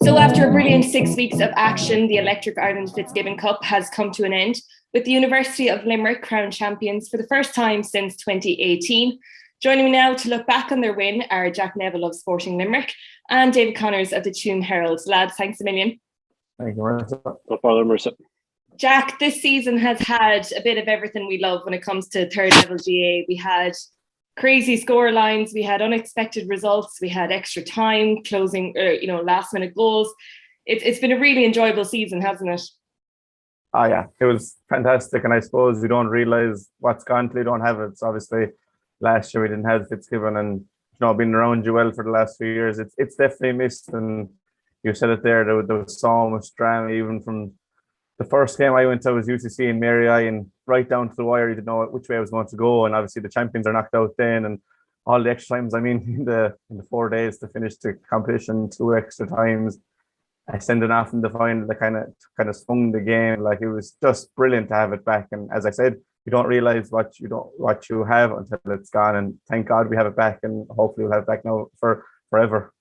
So after a brilliant 6 weeks of action, the Electric Ireland Fitzgibbon Cup has come to an end, with the University of Limerick crowned champions for the first time since 2018. Joining me now to look back on their win are Jack Neville of Sporting Limerick and David Connors of the Tuam Herald. Lads, thanks a million. Thank you, Marissa. No problem, Marissa. Jack, this season has had a bit of everything we love when it comes to third level GA. We had crazy score lines, we had unexpected results, we had extra time, closing, last minute goals. It's been a really enjoyable season, hasn't it? Oh yeah, it was fantastic, and I suppose we don't realise what's gone till you don't have it. So obviously, last year we didn't have Fitzgibbon, and being around you well for the last few years, it's definitely missed. And you said it there was so much drama, even from the first game I went to was UCC in Mary I, and right down to the wire, you didn't know which way I was going to go. And obviously the champions are knocked out then, and all the extra times. I mean, in the 4 days to finish the competition, 2 extra times. I sent it off in the final that kind of swung the game. Like, it was just brilliant to have it back. And as I said, you don't realize what you have until it's gone. And thank God we have it back, and hopefully we'll have it back now for forever.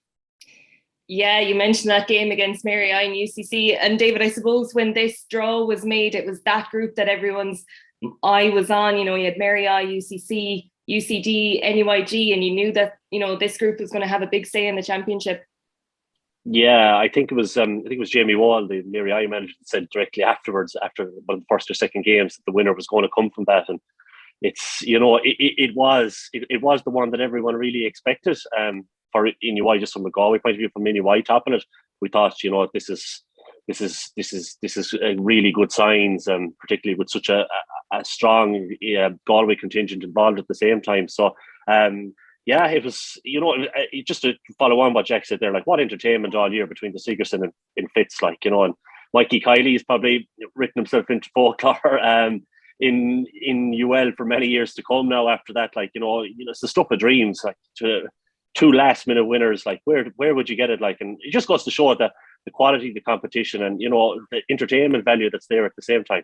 Yeah, you mentioned that game against Mary I and UCC. And David, I suppose when this draw was made, it was that group that everyone's eye was on. You had Mary I, UCC, UCD, NUIG, and you knew that, this group was going to have a big say in the championship. Yeah, I think it was Jamie Wall, the Mary I manager, that said directly afterwards, after one of the first or second games, that the winner was going to come from that. And it's, it was the one that everyone really expected. For NUI, just from a Galway point of view, from NUI topping it, we thought, this is a really good signs, particularly with such a strong Galway contingent involved at the same time. So, yeah, it was, just to follow on what Jack said there, like, what entertainment all year between the Sigerson and Fitz, and Mikey Kiley has probably written himself into folklore in UL for many years to come now after that. It's the stuff of dreams, to 2 last minute winners. Where would you get it? And it just goes to show that the quality of the competition and, the entertainment value that's there at the same time.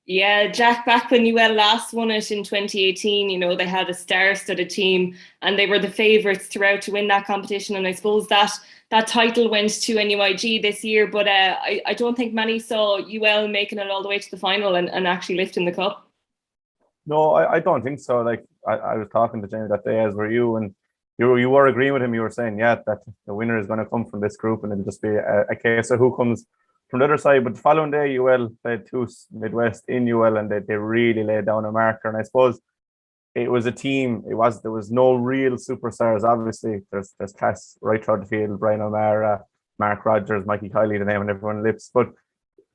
Yeah, Jack, back when UL last won it in 2018, they had a star-studded team and they were the favourites throughout to win that competition. And I suppose that title went to NUIG this year, but I don't think many saw UL making it all the way to the final and actually lifting the cup. No, I don't think so. I was talking to Jamie that day, as were you, and you were agreeing with him. You were saying, yeah, that the winner is going to come from this group, and it'll just be a case of who comes from the other side. But the following day, UL played Toos Midwest in UL, and they really laid down a marker. And I suppose it was a team. There was no real superstars. Obviously, there's class right throughout the field: Brian O'Mara, Mark Rogers, Mikey Kiley, the name on everyone's lips. But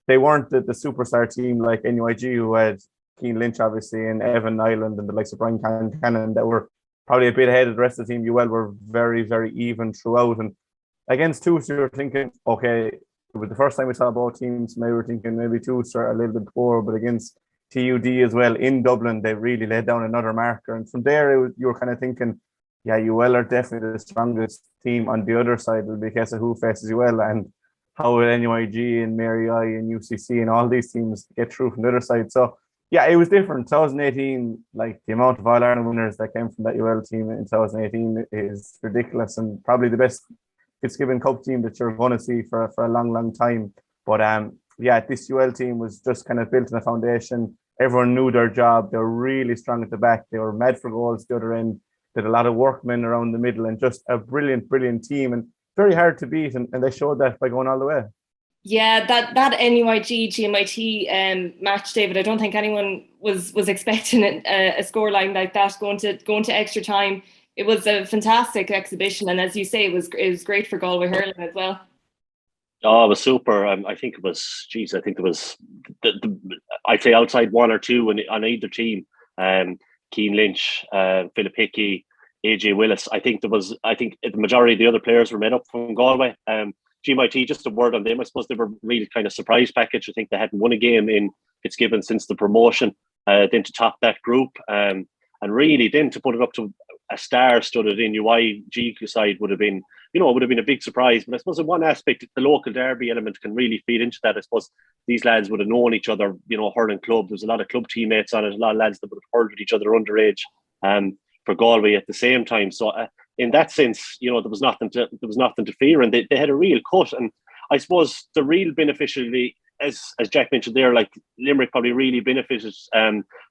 they weren't the superstar team like NUIG, who had Keane Lynch, obviously, and Evan Ireland, and the likes of Brian Cannon, that were probably a bit ahead of the rest of the team. UL were very, very even throughout. And against Toos, you were thinking, okay, it was the first time we saw both teams. Maybe we were thinking maybe Toos are a little bit poor, but against TUD as well in Dublin, they really laid down another marker. And from there, you were kind of thinking, yeah, UL are definitely the strongest team. On the other side, it'll be a case of who faces UL and how will NUIG and Mary I and UCC and all these teams get through from the other side. So, yeah, it was different. 2018, the amount of All-Ireland winners that came from that UL team in 2018 is ridiculous, and probably the best Fitzgibbon Cup team that you're going to see for a long, long time. But this UL team was just kind of built on a foundation. Everyone knew their job. They were really strong at the back. They were mad for goals the other end. Did a lot of workmen around the middle, and just a brilliant, brilliant team, and very hard to beat. And they showed that by going all the way. Yeah, that NUIG GMIT match, David, I don't think anyone was expecting a scoreline like that going to extra time. It was a fantastic exhibition, and as you say, it was great for Galway hurling as well. Oh, it was super. I think it was. I'd say outside 1 or 2 on either team. Keane Lynch, Philip Hickey, AJ Willis. I think the majority of the other players were made up from Galway. GMIT, just a word on them. I suppose they were really kind of surprise package. I think they hadn't won a game in Fitzgibbon since the promotion. Then to top that group, and really then to put it up to a star-studded NUIG side would have been a big surprise. But I suppose in one aspect, the local derby element can really feed into that. I suppose these lads would have known each other, hurling club. There's a lot of club teammates on it, a lot of lads that would have hurled with each other underage for Galway at the same time. So in that sense, there was nothing to fear, and they had a real cut. And I suppose the real beneficiary, as Jack mentioned there, like Limerick probably really benefited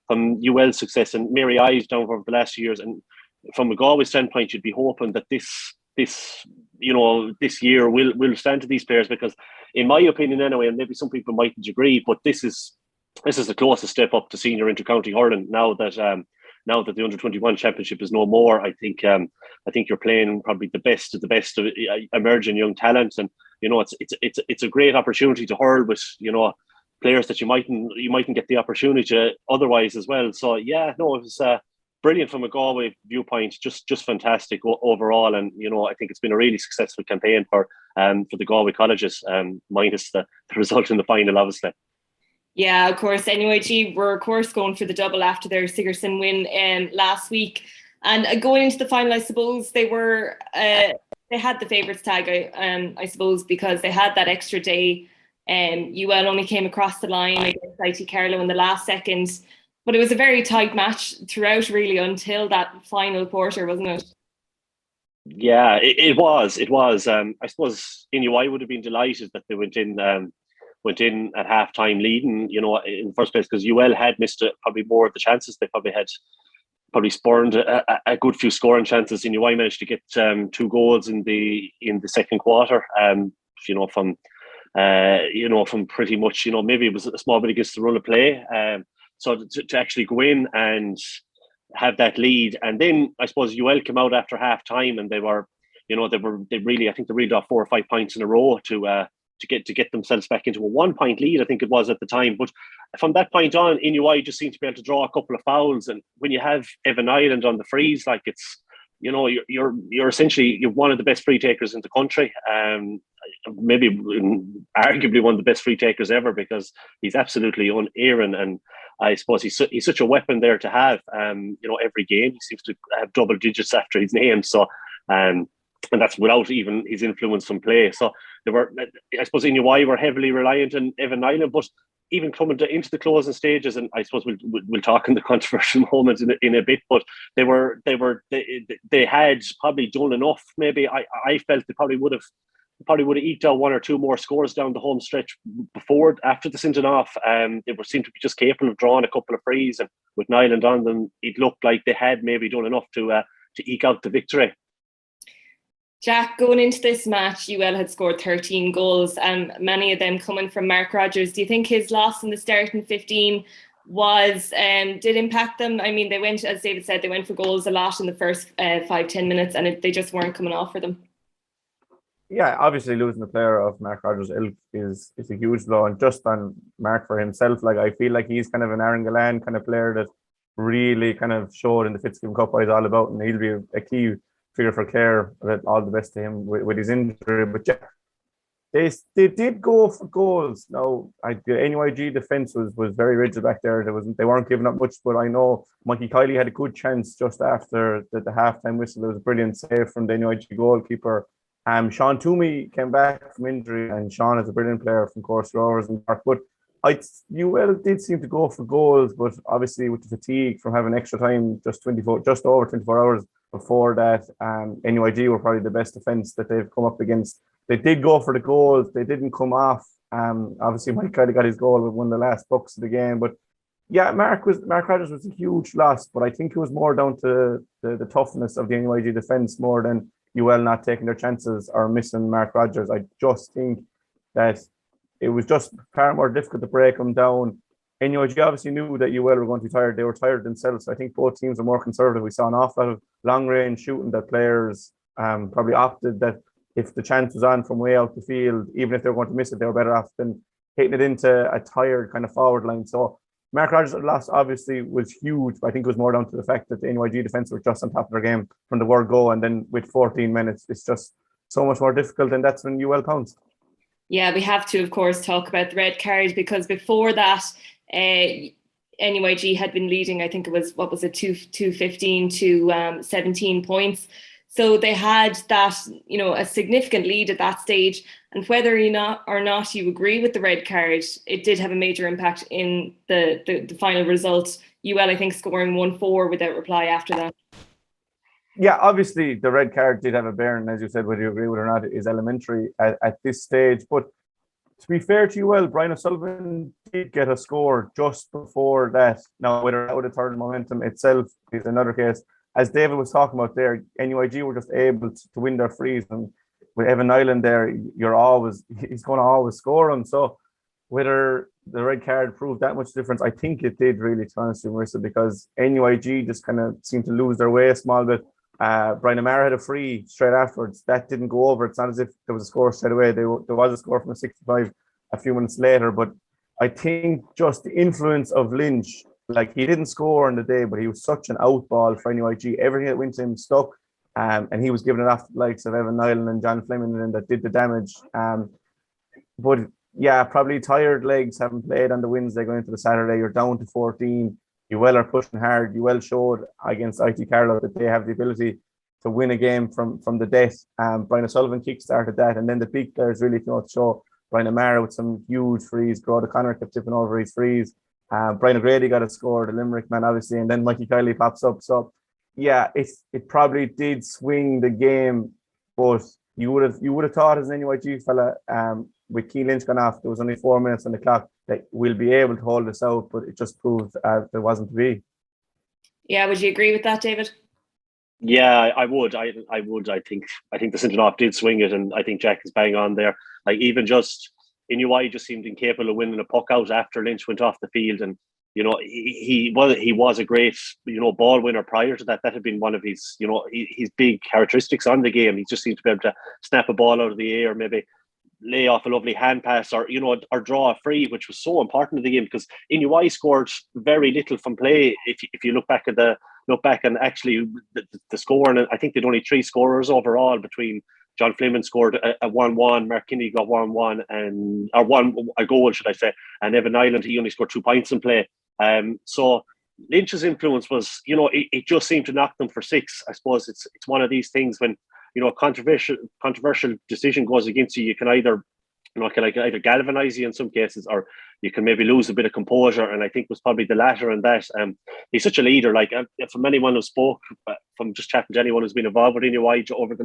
from UL's success and Mary Ives down over the last few years. And from a Galway standpoint, you'd be hoping that this year will stand to these players, because in my opinion anyway, and maybe some people mightn't agree, but this is the closest step up to senior intercounty hurling now that the under-21 championship is no more. I think you're playing probably the best of emerging young talent, and it's a great opportunity to hurl with players that you mightn't get the opportunity to otherwise as well. So it was brilliant from a Galway viewpoint, just fantastic overall, and I think it's been a really successful campaign for the Galway colleges, minus the result in the final, obviously. Yeah, of course. NUIG were, of course, going for the double after their Sigerson win last week. And going into the final, I suppose they were they had the favourites tag, I suppose, because they had that extra day. UL only came across the line against IT Carlow in the last second. But it was a very tight match throughout, really, until that final quarter, wasn't it? Yeah, it was. I suppose NUI would have been delighted that they went in at half-time leading, in the first place, because UL had missed probably more of the chances. They probably spurned a good few scoring chances. NUI managed to get 2 goals in the second quarter, from pretty much, maybe it was a small bit against the run of play. So to actually go in and have that lead, and then I suppose UL came out after half-time, and they really got 4 or 5 points in a row to get themselves back into a 1-point lead, I think it was at the time. But from that point on, NUI just seemed to be able to draw a couple of fouls. And when you have Evan Island on the frees, like it's, you're essentially, you're one of the best free takers in the country. Maybe arguably one of the best free takers ever, because he's absolutely unerring. And I suppose he's such a weapon there to have. Every game he seems to have double digits after his name. So, and that's without even his influence from play. So I suppose NUI were heavily reliant on Evan Island, but even coming into the closing stages, and I suppose we'll talk in the controversial moments in a bit, but they had probably done enough. Maybe I felt they probably would have eked out 1 or 2 more scores down the home stretch after the sending off. They seemed to be just capable of drawing a couple of frees, and with Nyland on them, it looked like they had maybe done enough to eke out the victory. Jack, going into this match, UL had scored 13 goals, and many of them coming from Mark Rogers. Do you think his loss in the starting 15 did impact them? I mean, they went, as David said, they went for goals a lot in the first 5-10 minutes, and they just weren't coming off for them. Yeah, obviously losing the player of Mark Rogers' ilk is a huge blow, and just on Mark for himself, like I feel like he's kind of an Aaron Gallan kind of player that really kind of showed in the Fitzgibbon Cup what he's all about, and he'll be a key figure for Clare. All the best to him with his injury. But yeah, they did go for goals. Now, the NUIG defence was very rigid back there. They weren't giving up much, but I know Mikey Kiley had a good chance just after the half-time whistle. There was a brilliant save from the NUIG goalkeeper. Sean Toomey came back from injury, and Sean is a brilliant player from Course Rovers and Park. But UL did seem to go for goals, but obviously with the fatigue from having extra time, just over 24 hours before that, NUIG were probably the best defence that they've come up against. They did go for the goals. They didn't come off. Obviously, Mike Kiley got his goal with one of the last bucks of the game. But yeah, Mark Rogers was a huge loss, but I think it was more down to the toughness of the NUIG defence more than UL not taking their chances or missing Mark Rogers. I just think that it was just far more difficult to break them down. NUIG obviously knew that UL were going to be tired. They were tired themselves. So I think both teams are more conservative. We saw an awful lot of long-range shooting that players probably opted that if the chance was on from way out the field, even if they were going to miss it, they were better off than hitting it into a tired kind of forward line. So Mark Rogers' loss obviously was huge, but I think it was more down to the fact that the NUIG defence were just on top of their game from the word go, and then with 14 minutes, it's just so much more difficult, and that's when UL pounced. Yeah, we have to, of course, talk about the red card, because before that, NUIG had been leading, I think it was, 215 to 17 points. So they had that, a significant lead at that stage. And whether or not you agree with the red card, it did have a major impact in the final result. UL, I think, scoring 1-4 without reply after that. Yeah, obviously the red card did have a bearing, as you said, whether you agree with it or not, is elementary at this stage. But to be fair to you, well, Brian O'Sullivan did get a score just before that. Now, whether that would have turned momentum itself is another case. As David was talking about there, NUIG were just able to win their frees, and with Evan Nyland there, he's going to always score them. So whether the red card proved that much difference, I think it did really, to be honest with you, Marissa, because NUIG just kind of seemed to lose their way a small bit. Brian O'Mara had a free straight afterwards. That didn't go over. It's not as if there was a score straight away. There was a score from a 65 a few minutes later. But I think just the influence of Lynch, like he didn't score on the day, but he was such an outball for NUIG. Everything that went to him stuck. And he was giving it off the likes of Evan Nyland and John Fleming and that did the damage. But yeah, probably tired legs, haven't played on the Wednesday going into the Saturday. You're down to 14. You well are pushing hard. You well showed against IT Carlow that they have the ability to win a game from the death. Brian O'Sullivan kick-started that, and then the big players really came out to show. Brian O'Mara with some huge frees. Grod O'Connor kept tipping over his frees. Brian O'Grady got a score, the Limerick man, obviously, and then Mikey Kiley pops up. So, yeah, it probably did swing the game, but you would have thought as an NUIG fella, with Keane Lynch gone off, there was only 4 minutes on the clock, that we'll be able to hold this out, but it just proved there wasn't to be. Yeah, would you agree with that, David? Yeah, I would. I would. I think the centre half did swing it, and I think Jack is bang on there. Like even just NUI just seemed incapable of winning a puck out after Lynch went off the field, and he was a great ball winner prior to that. That had been one of his his big characteristics on the game. He just seemed to be able to snap a ball out of the air, maybe lay off a lovely hand pass, or or draw a free, which was so important to the game, because NUI scored very little from play. If you look back and actually the score, and I think they'd only 3 scorers overall between John Fleming scored a 1-1, Mark Kinney got 1-1 a goal, should I say, and Evan Nyland, he only scored 2 points in play. So Lynch's influence was, it just seemed to knock them for 6. I suppose it's one of these things when a controversial decision goes against you. You can either either galvanize you in some cases, or you can maybe lose a bit of composure. And I think it was probably the latter in that. He's such a leader. Like from anyone who spoke, from just chatting to anyone who's been involved with NUI over the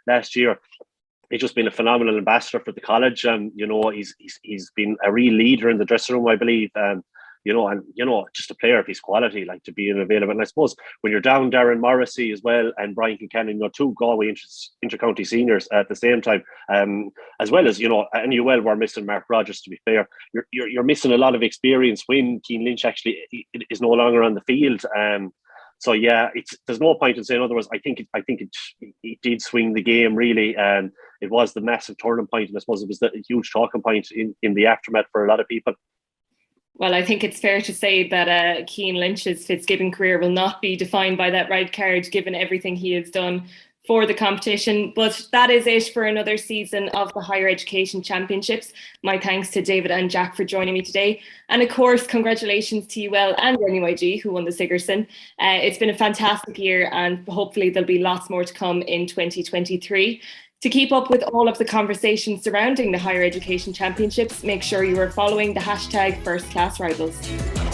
last year, he's just been a phenomenal ambassador for the college. He's been a real leader in the dressing room, I believe. Just a player of his quality, like to be available. And I suppose when you're down Darren Morrissey as well and Brian Kincannon, 2 Galway intercounty seniors at the same time, as well as NUL were missing Mark Rogers. To be fair, you're missing a lot of experience when Keane Lynch actually is no longer on the field. So yeah, there's no point in saying otherwise. I think it did swing the game really, and it was the massive turning point, and I suppose it was the huge talking point in the aftermath for a lot of people. Well, I think it's fair to say that Keane Lynch's Fitzgibbon career will not be defined by that red card, given everything he has done for the competition. But that is it for another season of the Higher Education Championships. My thanks to David and Jack for joining me today. And of course, congratulations to UL and NUIG, who won the Sigerson. It's been a fantastic year, and hopefully there'll be lots more to come in 2023. To keep up with all of the conversations surrounding the Higher Education Championships, make sure you are following the hashtag FirstClassRivals.